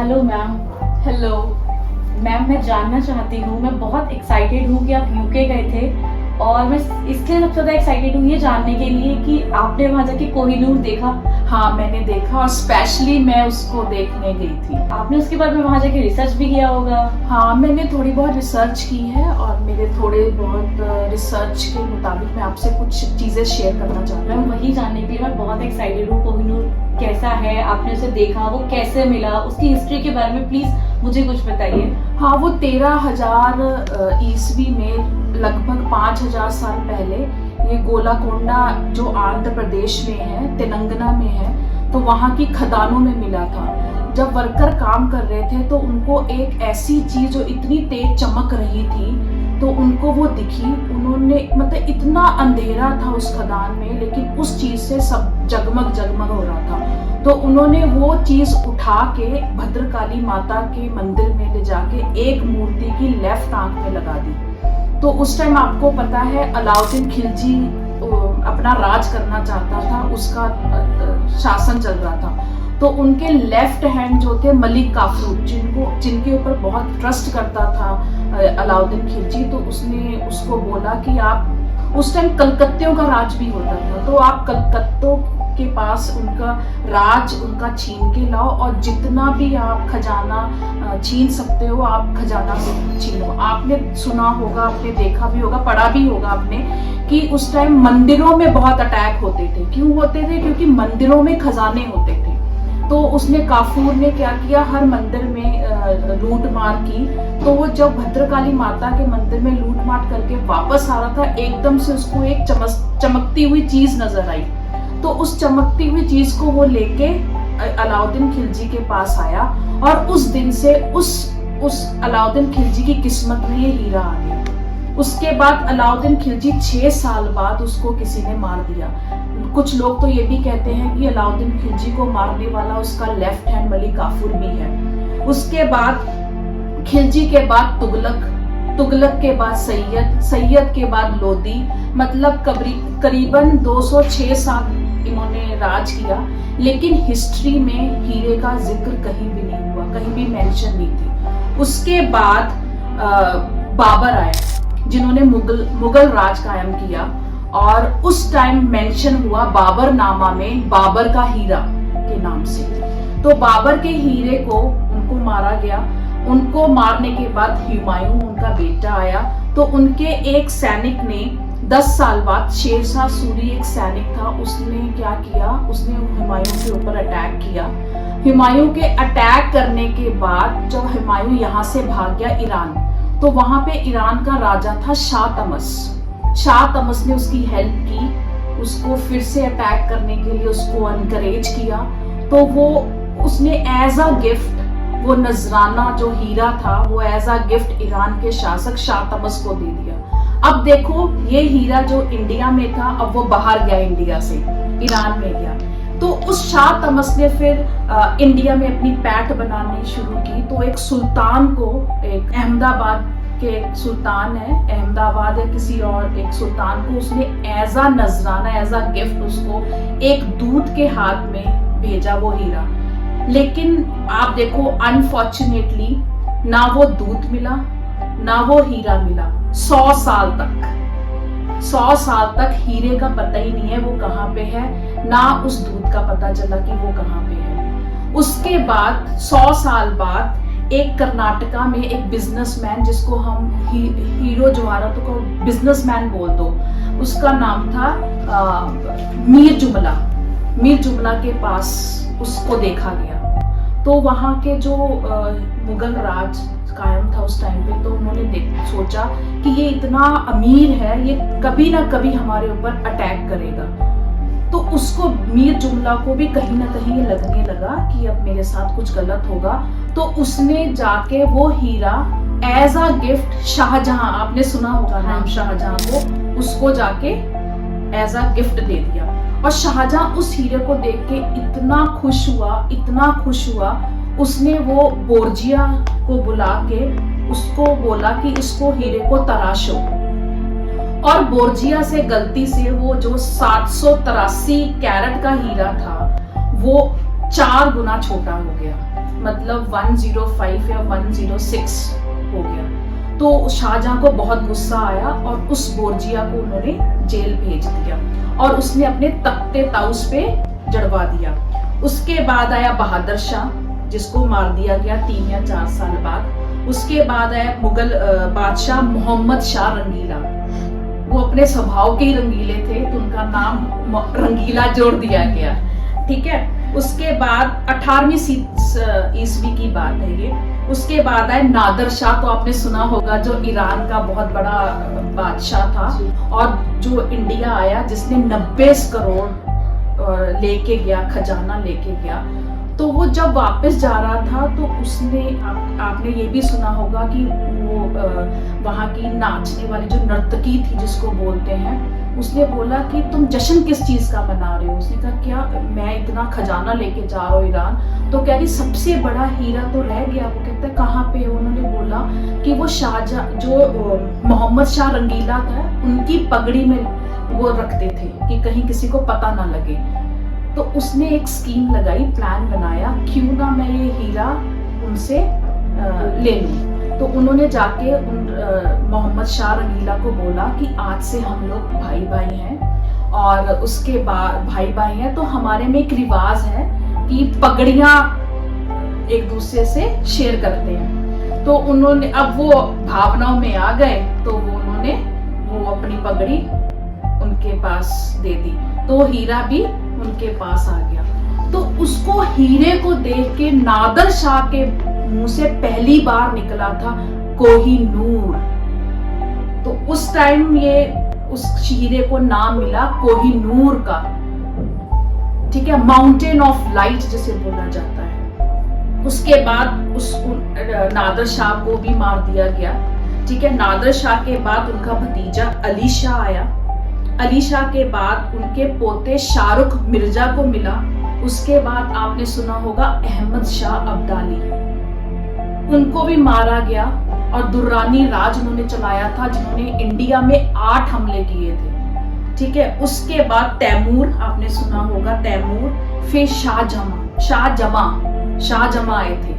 Hello ma'am. Hello. Ma'am मैं जानना चाहती हूँ, मैं बहुत एक्साइटेड हूँ कि आप यूके गए थे और मैं इसलिए सबसे ज़्यादा एक्साइटेड हूँ ये जानने के लिए कि आपने वहाँ जाके कोहिनूर देखा। हाँ, मैंने देखा और स्पेशली मैं उसको देखने गई थी। आपने उसके बाद में वहाँ जाके रिसर्च भी किया होगा। हाँ, मैंने थोड़ी बहुत रिसर्च की है और मेरे थोड़े बहुत रिसर्च के मुताबिक मैं आपसे कुछ चीज़ें शेयर करना चाहती मैम हूँ। वही जानने के लिए मैं बहुत एक्साइटेड हूँ। कोहिनूर कैसा है, आपने उसे देखा, वो कैसे मिला, उसकी हिस्ट्री के बारे में प्लीज़ मुझे कुछ बताइए। हाँ, वो 13,000 ईस्वी में लगभग 5,000 साल पहले ये गोलाकोंडा जो आंध्र प्रदेश में है, तेलंगाना में है, तो वहाँ की खदानों में मिला था। जब वर्कर काम कर रहे थे तो उनको एक ऐसी चीज जो इतनी तेज चमक रही थी तो उनको वो दिखी। उन्होंने मतलब इतना अंधेरा था उस खदान में, लेकिन उस चीज से सब जगमग जगमग हो रहा था। तो उन्होंने वो चीज उठा के भद्रकाली माता के मंदिर में ले जाके एक मूर्ति की लेफ्ट आंख में लगा दी। तो उस टाइम आपको पता है अलाउद्दीन खिलजी अपना राज करना चाहता था, उसका शासन चल रहा था। तो उनके लेफ्ट हैंड जो थे मलिक काफूर, जिनके ऊपर बहुत ट्रस्ट करता था अलाउद्दीन खिलजी, तो उसने उसको बोला कि आप, उस टाइम कलकत्तियों का राज भी होता था, तो आप कलकत्तों के पास उनका राज उनका छीन के लाओ और जितना भी आप खजाना छीन सकते हो आप खजाना छीनो। आपने सुना होगा, आपने देखा भी होगा, पढ़ा भी होगा आपने कि उस टाइम मंदिरों में बहुत अटैक होते थे। क्यों होते थे? क्योंकि मंदिरों में खजाने होते थे। तो उसने काफूर ने क्या किया, हर मंदिर में लूट मार की। तो वो जब भद्रकाली माता के मंदिर में लूट मार करके वापस आ रहा था, एकदम से उसको एक चमकती हुई चीज नजर आई। तो उस चमकती हुई चीज को वो लेके अलाउद्दीन खिलजी के पास आया और उस दिन से उस अलाउद्दीन खिलजी की किस्मत में ये हीरा आ गया। उसके बाद अलाउद्दीन खिलजी 6 साल बाद उसको किसी ने मार दिया। कुछ लोग तो ये भी कहते हैं कि अलाउद्दीन खिलजी को मारने वाला उसका लेफ्ट हैंड मलिक काफूर भी है। उसके बाद खिलजी के बाद तुगलक के बाद सैयद के बाद लोदी, मतलब करीबन 206 साल इन्होंने राज किया। लेकिन हिस्ट्री में हीरे का जिक्र कहीं भी नहीं हुआ, कहीं भी मेंशन नहीं थी। उसके बाद बाबर आए जिन्होंने मुगल राज कायम किया और उस टाइम मेंशन हुआ बाबर नामा में बाबर का हीरा के नाम से। तो बाबर के हीरे को उनको मारा गया। उनको मारने के बाद हुमायूं उनका बेटा आया। तो उनके एक सैनिक ने 10 साल बाद, शेरशाह सूरी एक सैनिक था, उसने क्या किया, उसने हुमायूं के ऊपर अटैक किया। हुमायूं के अटैक करने के बाद जब हुमायूं यहाँ से भाग गया ईरान, तो वहां पे ईरान का राजा था शाह तमस ने उसकी हेल्प की, उसको फिर से अटैक करने के लिए उसको एनकरेज किया। तो वो उसने एज अ गिफ्ट वो नजराना जो हीरा था वो एज अ गिफ्ट ईरान के शासक शाह तमस को दे दिया। अब देखो ये हीरा जो इंडिया में था अब वो बाहर गया, इंडिया से ईरान में गया। तो उस शाह तमस ने फिर इंडिया में अपनी पैठ बनानी शुरू की। तो एक सुल्तान को, एक अहमदाबाद के एक सुल्तान है, अहमदाबाद या किसी और एक सुल्तान को उसने एज अ नजराना, एज अ गिफ्ट उसको एक दूत के हाथ में भेजा वो हीरा। लेकिन आप देखो अनफॉर्चुनेटली ना वो दूत मिला ना वो हीरा मिला। 100 साल तक हीरे का पता ही नहीं है वो कहाँ पे है, ना उस दूत का पता चला कि वो कहाँ पे है। उसके बाद 100 साल बाद एक कर्नाटका में एक बिजनेसमैन, जिसको हम हीरो जवाहरात को बिजनेसमैन बोल दो, उसका नाम था मीर जुमला के पास उसको देखा गया। तो वहाँ के जो मुगल राज कायम था उस टाइम पे, तो उन्होंने सोचा कि ये इतना अमीर है, ये कभी ना कभी हमारे ऊपर अटैक करेगा। तो उसको, मीर जुमला को भी कहीं ना कहीं ये लगने लगा कि अब मेरे साथ कुछ गलत होगा। तो उसने जाके वो हीरा एज अ गिफ्ट शाहजहां, आपने सुना होगा नाम शाहजहां को, उसको जाके एज अ गिफ्ट दे दिया। और शाहजहां उस हीरे को देख के इतना खुश हुआ, उसने वो बोर्जिया को बुला के उसको बोला कि इसको हीरे को तराशो। और बोर्जिया से गलती से वो जो 783 कैरेट का हीरा था वो 4 गुना छोटा हो गया। मतलब 105 या 106 हो गया। तो शाहजहां को बहुत गुस्सा आया और उस बोर्जिया को उन्होंने जेल भेज दिया और उसने अपने तख्ते ताउस पे जड़वा दिया। उसके बाद आया बहादुर शाह, जिसको मार दिया गया 3 या 4 साल बाद। उसके बाद आया मुगल बादशाह मोहम्मद शाह रंगीला। वो अपने स्वभाव के ही रंगीले थे तो उनका नाम रंगीला जोड़ दिया गया, ठीक है। उसके बाद 18वीं ईस्वी की बात है ये। उसके बाद आए नादर शाह, तो आपने सुना होगा, जो ईरान का बहुत बड़ा बादशाह था और जो इंडिया आया, जिसने 90 करोड़ लेके गया, खजाना लेके गया। तो वो जब वापस जा रहा था तो उसने आपने ये भी सुना होगा कि वो वहाँ की नाचने वाली जो नर्तकी थी, जिसको बोलते हैं, उसने बोला कि तुम जश्न किस चीज का मना रहे हो। उसने कहा क्या मैं इतना खजाना लेके जा रहा हूँ ईरान, तो कह रही सबसे बड़ा हीरा तो रह गया। वो कहता है कहाँ पे है। उन्होंने बोला कि वो शाहजहां जो मोहम्मद शाह रंगीला था, उनकी पगड़ी में वो रखते थे कि कहीं किसी को पता ना लगे। तो उसने एक स्कीम लगाई, प्लान बनाया, क्यों ना मैं ये हीरा उनसे ले लूं। तो उन्होंने जाके मोहम्मद शाह रंगीला को बोला कि आज से हम लोग भाई भाई हैं और उसके बाद भाई भाई हैं तो हमारे में एक रिवाज है कि पगड़ियां एक दूसरे से शेयर करते हैं। तो उन्होंने, अब वो भावनाओं में आ गए तो उन्होंने अपनी पगड़ी उनके पास दे दी, तो हीरा भी उनके पास आ गया। तो उसको हीरे को देख के नादर शाह के मुंह से पहली बार निकला था कोहिनूर। तो उस टाइम ये उस हीरे को नाम मिला कोहिनूर का, ठीक है, माउंटेन ऑफ लाइट जिसे बोला जाता है। उसके बाद उस नादर शाह को भी मार दिया गया, ठीक है। नादर शाह के बाद उनका भतीजा अली शाह आया। अली शाह के बाद उनके पोते शाहरुख मिर्जा को मिला। उसके बाद आपने सुना होगा अहमद शाह अब्दाली, उनको भी मारा गया और दुर्रानी राज उन्होंने चलाया था, जिन्होंने इंडिया में 8 हमले किए थे, ठीक है। उसके बाद तैमूर, आपने सुना होगा तैमूर, फिर शाहजमा आए थे,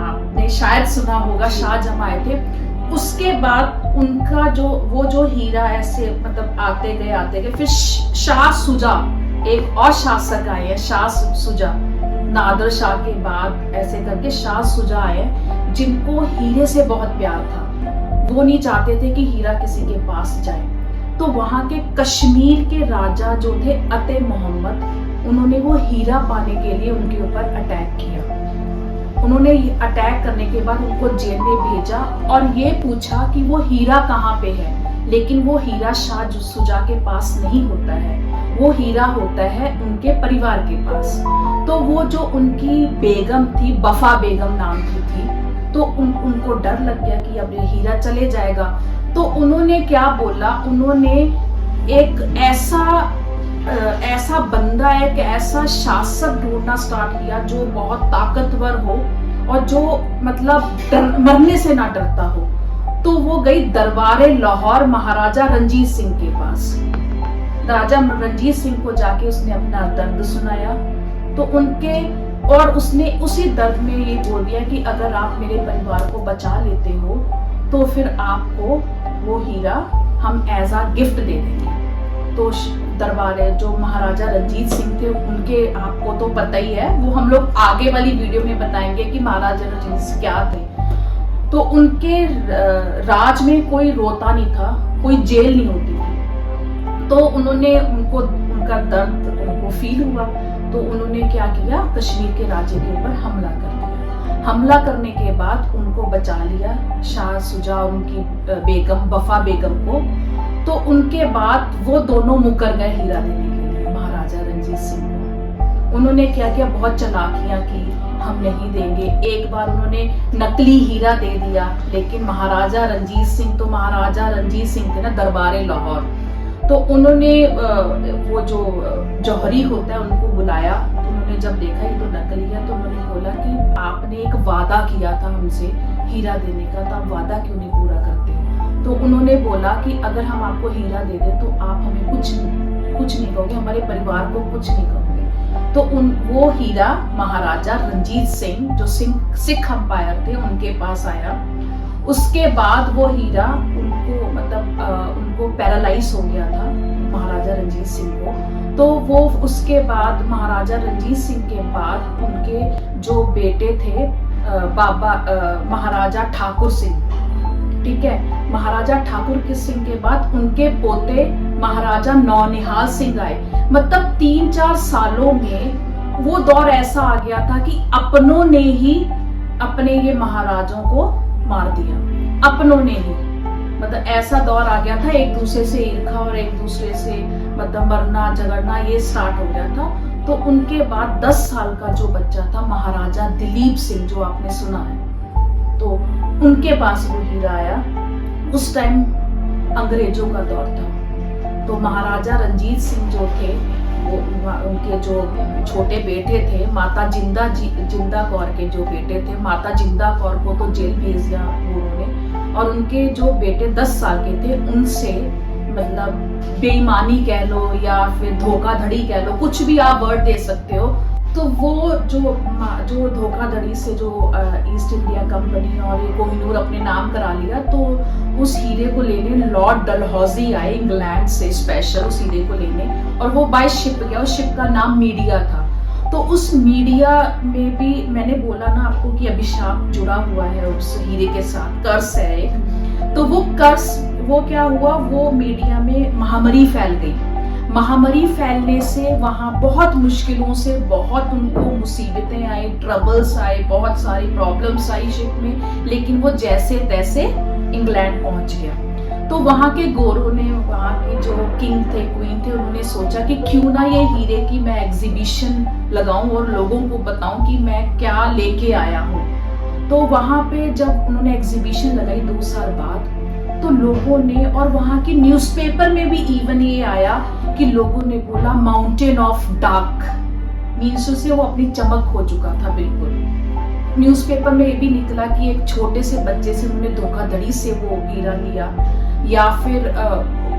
आपने शायद सुना होगा शाहजमा आए थे। उसके बाद उनका जो हीरा ऐसे मतलब आते गए। फिर शाह सुजा, एक और शासक आए हैं, शाह सुजा। नादर शाह के बाद ऐसे करके शाह सुजा आए, जिनको हीरे से बहुत प्यार था। वो नहीं चाहते थे कि हीरा किसी के पास जाए। तो वहां के कश्मीर के राजा जो थे अते मोहम्मद, उन्होंने वो हीरा पाने के लिए उनके ऊपर अटैक किया। उन्होंने अटैक करने के बाद उनको जेल में भेजा और ये पूछा कि वो हीरा कहाँ पे है, लेकिन वो हीरा शाह सुजा के पास नहीं होता है, वो हीरा होता है उनके परिवार के पास। तो वो जो उनकी बेगम थी, बफा बेगम नाम की थी, तो उनको डर लग गया कि अब ये हीरा चले जाएगा। तो उन्होंने क्या बोला, उन्होंने एक ऐसा बंदा, एक ऐसा शासक ढूंढना स्टार्ट किया जो बहुत ताकतवर हो और जो मतलब मरने से ना डरता हो। तो वो गई दरबारे लाहौर महाराजा रंजीत सिंह के पास। राजा रंजीत सिंह को जाके उसने अपना दर्द सुनाया, तो उसने उसी दर्द में ये बोल दिया कि अगर आप मेरे परिवार को बचा लेते हो तो फिर आपको वो हीरा हम एज आ गिफ्ट दे देंगे। तो दरबारे जो महाराजा रंजीत सिंह थे, उनके आपको तो पता ही है, वो हम लोग आगे वाली वीडियो में बताएंगे कि महाराजा रंजीत सिंह क्या थे। तो उनके राज में कोई रोता नहीं था, कोई जेल नहीं होती थी। तो उनका दर्द उनको फील हुआ, तो उन्होंने क्या किया, कश्मीर के राजे के ऊपर हमला कर दिया। हमला करने के बाद उनको बचा लिया शाह सुजा, उनकी बेगम बफा बेगम को। तो उनके बाद वो दोनों मुकर गए हीरा देने के लिए महाराजा रंजीत सिंह को। उन्होंने क्या किया, बहुत चालाकियां की, हम नहीं देंगे। एक बार उन्होंने नकली हीरा दे दिया, लेकिन महाराजा रंजीत सिंह थे ना, दरबारे लाहौर, तो उन्होंने वो जो जौहरी होता है उनको बुलाया। तो उन्होंने जब देखा ये तो नकली है, तो उन्होंने बोला कि आपने एक वादा किया था हमसे हीरा देने का, तो आप वादा क्यों नहीं पूरा करते। तो उन्होंने बोला कि अगर हम आपको हीरा दे दें तो आप हमें कुछ नहीं कहोगे, हमारे परिवार को कुछ नहीं कहोगे। तो वो हीरा महाराजा रंजीत सिंह जो सिख अंपायर थे उनके पास आया। उसके बाद वो हीरा उनको पैरालाइज हो गया था महाराजा रंजीत सिंह को। तो वो उसके बाद महाराजा रंजीत सिंह के बाद उनके जो बेटे थे महाराजा ठाकुर सिंह, ठीक है, महाराजा ठाकुर सिंह के बाद उनके पोते महाराजा नौनिहाल सिंह आए। मतलब 3-4 सालों में वो दौर ऐसा आ गया था कि अपनों ने ही अपने ये महाराजों को मार दिया, अपनों ने ही। मतलब ऐसा दौर आ गया था, एक दूसरे से ईर्खा और एक दूसरे से मतलब मरना झगड़ना ये स्टार्ट हो गया था। तो उनके बाद 10 साल का जो बच्चा था महाराजा दिलीप सिंह, जो आपने सुना है, तो उनके पास वो हीरा आया। उस टाइम अंग्रेजों का दौर था। तो महाराजा रंजीत सिंह जो थे वो उनके जो छोटे बेटे थे माता जिंदा कौर के जो बेटे थे, माता जिंदा कौर को तो जेल भेज दिया उन्होंने। और उनके जो बेटे 10 साल के थे उनसे मतलब बेईमानी कह लो या फिर धोखाधड़ी कह लो, कुछ भी आप वर्ड दे सकते हो। तो वो जो धोखाधड़ी से जो ईस्ट इंडिया कंपनी और ये कोहिनूर अपने नाम करा लिया, तो उस हीरे को लेने लॉर्ड डलहौजी आए इंग्लैंड से स्पेशल उस हीरे को लेने, और वो बाय शिप गया। उस शिप का नाम मीडिया था। तो उस मीडिया में भी मैंने बोला ना आपको कि अभिशाप जुड़ा हुआ है उस हीरे के साथ, कर्स है एक। तो वो कर्स वो क्या हुआ, वो मीडिया में महामारी फैल गई। महामारी फैलने से वहाँ बहुत मुश्किलों से बहुत उनको मुसीबतें आई, ट्रबल्स आए, बहुत सारी प्रॉब्लम्स आई शिप में, लेकिन वो जैसे तैसे इंग्लैंड पहुंच गया। तो वहाँ के गोरों ने, वहाँ के जो किंग थे क्वीन थे, उन्होंने सोचा कि क्यों ना ये हीरे की मैं एग्जीबिशन लगाऊं और लोगों को बताऊं कि मैं क्या लेके आया हूँ। तो वहाँ पे जब उन्होंने एग्जीबिशन लगाई 2 साल बाद, तो लोगों ने, और वहाँ की न्यूज़पेपर में भी इवन ये आया कि लोगों ने बोला माउंटेन ऑफ डार्क, मीन्स से वो अपनी चमक हो चुका था बिल्कुल। न्यूज़पेपर में ये भी निकला कि एक छोटे से बच्चे से उन्होंने धोखाधड़ी से वो हीरा लिया, या फिर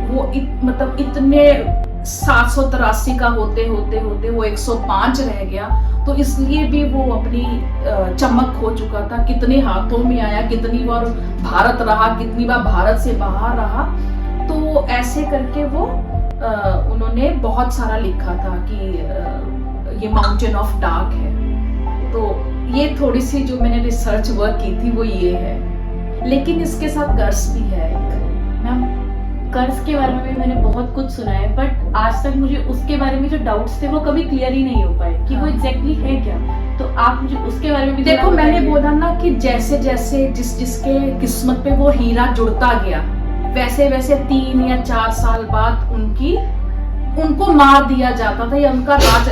वो मतलब इतने 783 का होते वो 105 रह गया। तो इसलिए भी वो अपनी चमक खो चुका था। कितने हाथों में आया, कितनी बार भारत रहा, कितनी बार भारत से बाहर रहा। तो ऐसे करके वो उन्होंने बहुत सारा लिखा था कि ये माउंटेन ऑफ डार्क है। तो ये थोड़ी सी जो मैंने रिसर्च वर्क की थी वो ये है। लेकिन इसके साथ कर्स भी है। मैम, कर्ज के बारे में भी मैंने बहुत कुछ सुना है, बट आज तक मुझे उसके बारे में जो डाउट्स थे वो कभी क्लियर ही नहीं हो पाए कि वो एग्जैक्टली है क्या। तो आप मुझे उसके बारे में भी देखो, मैंने बोला ना कि जैसे जैसे जिसके किस्मत पे वो हीरा जुड़ता गया, वैसे वैसे 3 या 4 साल बाद उनको मार दिया जाता था, या उनका राज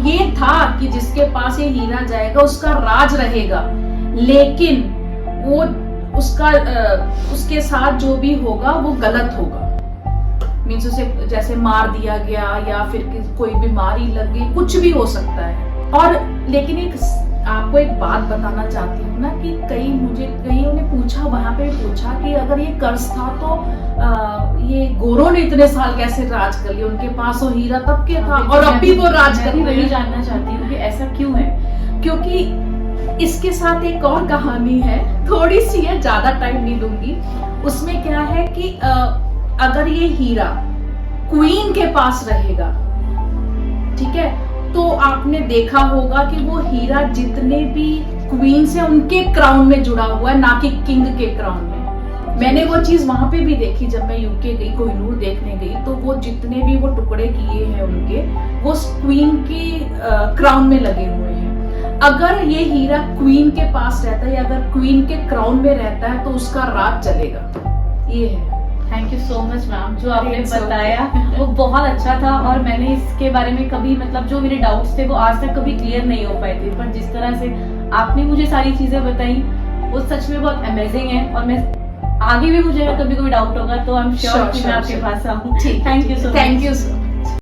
ये था कि जिसके पास ये हीरा जाएगा उसका राज रहेगा। लेकिन वो उसके साथ जो भी होगा वो गलत होगा। मीन्स उसे जैसे मार दिया गया या फिर कोई बीमारी लग गई, कुछ भी हो सकता है। और लेकिन आपको एक बात बताना चाहती हूँ ना कि कईयों ने पूछा, वहां पे पूछा कि अगर ये कर्ज था तो ये गोरों ने इतने साल कैसे राज कर लिया, उनके पास वो हीरा तब के था और अब भी वो राज कर रहे हैं। जानना चाहती हूँ कि ऐसा क्यों है। क्योंकि इसके साथ एक और कहानी है, थोड़ी सी है, ज्यादा टाइम नहीं लूंगी। उसमें क्या है कि अगर ये हीरा क्वीन के पास रहेगा, ठीक है, तो आपने देखा होगा कि वो हीरा जितने भी क्वीन से उनके क्राउन में जुड़ा हुआ है, ना कि किंग के क्राउन में। मैंने वो चीज वहां पे भी देखी जब मैं यूके गई, कोहिनूर देखने गई, तो वो जितने भी वो टुकड़े किए हैं उनके, वो क्वीन की क्राउन में लगे हुए हैं। अगर ये हीरा क्वीन के पास रहता है या अगर क्वीन के क्राउन में रहता है तो उसका राज चलेगा। ये है। Thank you so much ma'am, जो आपने बताया वो बहुत अच्छा था। और मैंने इसके बारे में कभी मतलब जो मेरे डाउट्स थे वो आज तक कभी क्लियर नहीं हो पाए थे, पर जिस तरह से आपने मुझे सारी चीजें बताई वो सच में बहुत अमेजिंग है। और मैं आगे भी मुझे कभी कोई डाउट होगा तो आई एम श्योर कि मैं आपके पास आऊँ। Thank you so much.